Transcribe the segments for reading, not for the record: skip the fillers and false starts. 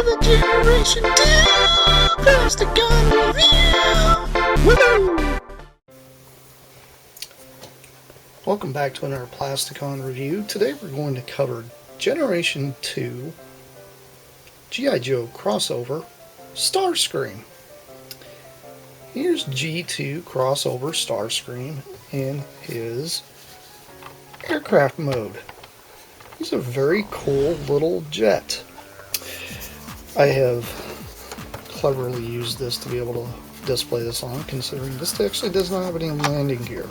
another Generation 2 Plasticon review! Woo! Welcome back to another Plasticon review. Today we're going to cover Generation 2 G.I. Joe crossover Starscream. Here's G2 crossover Starscream in his aircraft mode. He's a very cool little jet. I have cleverly used this to be able to display this on, considering this actually does not have any landing gear.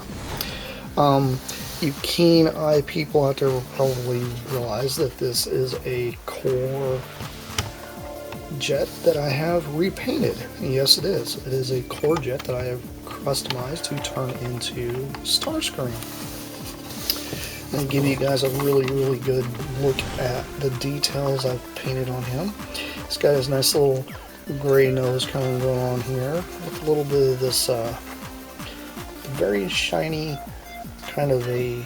You keen-eye people out there will probably realize that this is a core jet that I have repainted. Yes, it is. It is a core jet that I have customized to turn into Starscream. I'm going to give you guys a really good look at the details I've painted on him. He's got his nice little gray nose kind of going on here, with a little bit of this very shiny, kind of a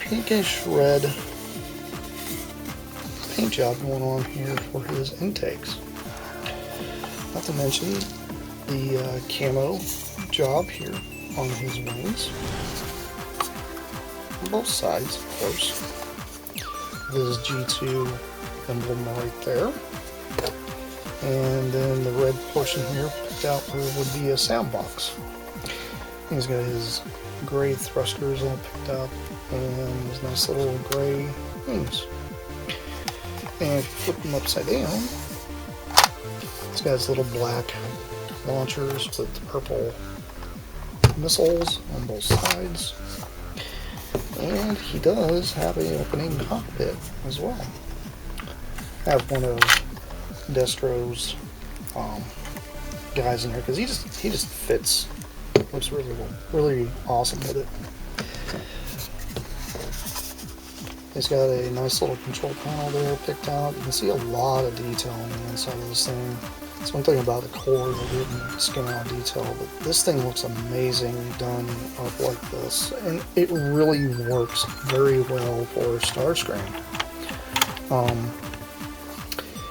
pinkish red paint job going on here for his intakes. Not to mention the camo job here on his wings. On both sides, of course. This G2 emblem right there. And then the red portion here picked out where would be a sound box. He's got his gray thrusters all picked up and his nice little gray wings. And if you flip them upside down, he's got his little black launchers with purple missiles on both sides. And he does have an opening cockpit as well. I have one of Destro's guys in there because he just fits. Looks really awesome with it. He's got a nice little control panel there picked out. You can see a lot of detail on the inside of this thing. That's one thing about the core, they didn't skin out detail, but this thing looks amazing done up like this, and it really works very well for Starscream.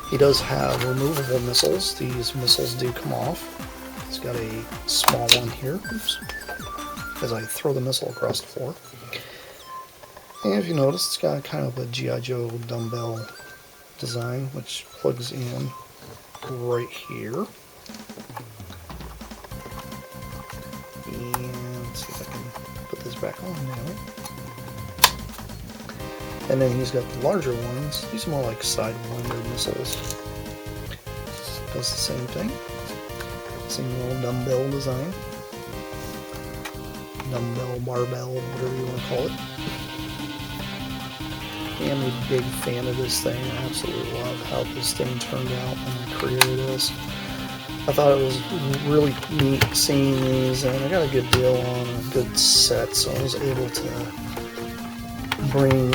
He does have removable missiles. These missiles do come off. He's got a small one here, oops, as I throw the missile across the floor. And if you notice, it's got kind of a G.I. Joe dumbbell design, which plugs in right here. And let's see if I can put this back on now. And then he's got the larger ones. These are more like sidewinder missiles. Does the same thing. Same little dumbbell design. Dumbbell, barbell, whatever you want to call it. I am a big fan of this thing. I absolutely love how this thing turned out when I created this. I thought it was really neat seeing these, and I got a good deal on a good set, so I was able to bring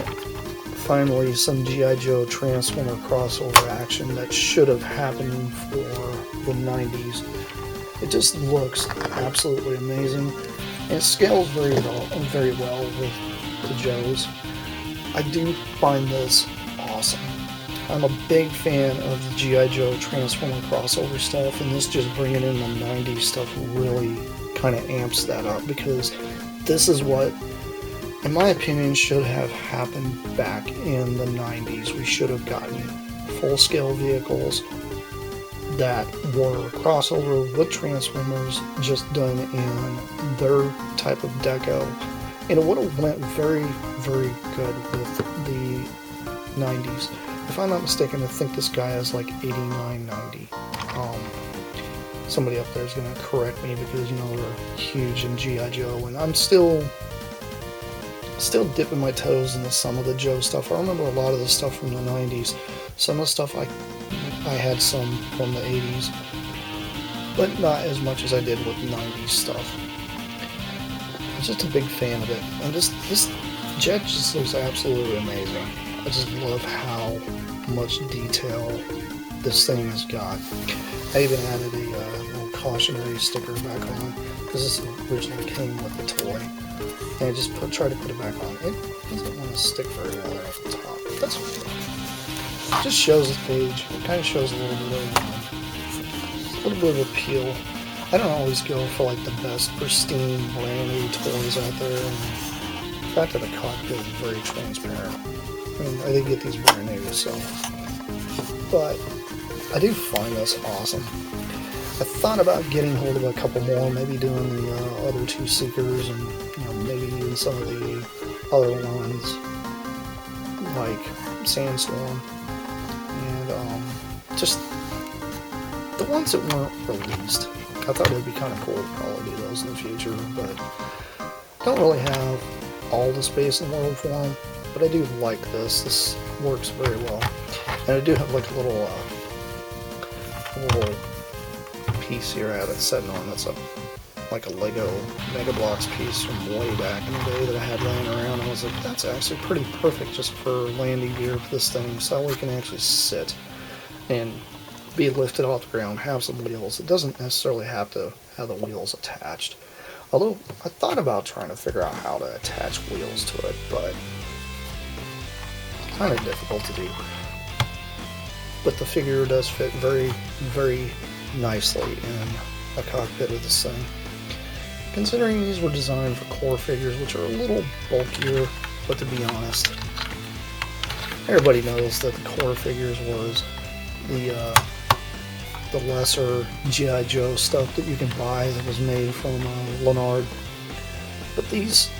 finally some G.I. Joe Transformer crossover action that should have happened for the 90s. It just looks absolutely amazing, and it scales very well with the Joes. I do find this awesome. I'm a big fan of the G.I. Joe Transformer crossover stuff, and this just bringing in the 90s stuff really kind of amps that up, because this is what, in my opinion, should have happened back in the 90s. We should have gotten full-scale vehicles that were crossover with Transformers, just done in their type of deco. And it would have went very good with the 90s. If I'm not mistaken, I think this guy is like 89, 90. Somebody up there is going to correct me because, you know, they're huge in G.I. Joe, and I'm still dipping my toes into some of the Joe stuff. I remember a lot of the stuff from the 90s. Some of the stuff I had some from the 80s, but not as much as I did with the 90s stuff. I'm just a big fan of it, and this jet just looks absolutely amazing. I just love how much detail this thing has got. I even added a little cautionary sticker back on, because this originally came with the toy, and I just tried to put it back on. It doesn't want to stick very well there at the top. That's okay. just shows the page. It kind of shows a little bit of appeal. I don't always go for like the best pristine brand new toys out there. And the fact that the cockpit is very transparent. I mean, I did get these brand new, so. But I do find this awesome. I thought about getting hold of a couple more, maybe doing the other two Seekers, and maybe even some of the other ones, like Sandstorm, and just the ones that weren't released. I thought it'd be kind of cool to probably do those in the future, but don't really have all the space in the world for them. But I do like this. This works very well, and I do have like a little piece here I have it setting on. That's like a Lego Mega Bloks piece from way back in the day that I had laying around. I was like, that's actually pretty perfect just for landing gear for this thing, so we can actually sit and be lifted off the ground, have some wheels. It doesn't necessarily have to have the wheels attached. Although I thought about trying to figure out how to attach wheels to it, but kind of difficult to do. But the figure does fit very, very nicely in a cockpit of this thing. Considering these were designed for core figures, which are a little bulkier, but to be honest, everybody knows that the core figures was the lesser G.I. Joe stuff that you can buy that was made from Leonard. But these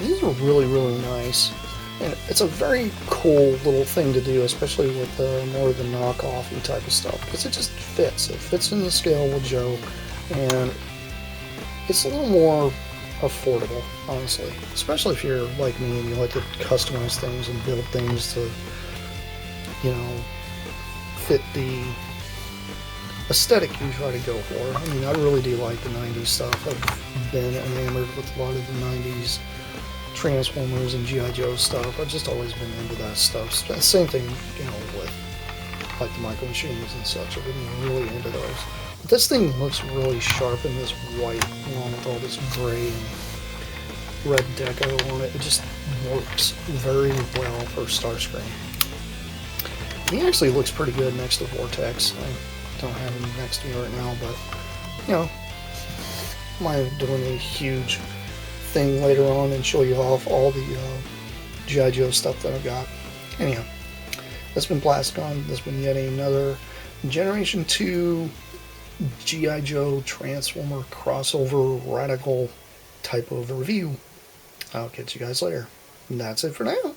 are really, really nice. And it's a very cool little thing to do, especially with more of the knockoff-y type of stuff, because it just fits. It fits in the scale with Joe, and it's a little more affordable, honestly. Especially if you're like me and you like to customize things and build things to, fit the aesthetic you try to go for. I mean, I really do like the 90s stuff. I've been enamored with a lot of the 90s Transformers and G.I. Joe stuff. I've just always been into that stuff. Same thing, with like the Micro Machines and such. I've been really into those. But this thing looks really sharp in this white, along with all this gray and red deco on it. It just works very well for Starscream. He actually looks pretty good next to Vortex. I don't have him next to me right now, but, I'm doing a huge thing later on and show you off all the G.I. Joe stuff that I've got. Anyhow, that's been Plasticon. This has been yet another Generation 2 G.I. Joe Transformer crossover radical type of review. I'll catch you guys later. And that's it for now.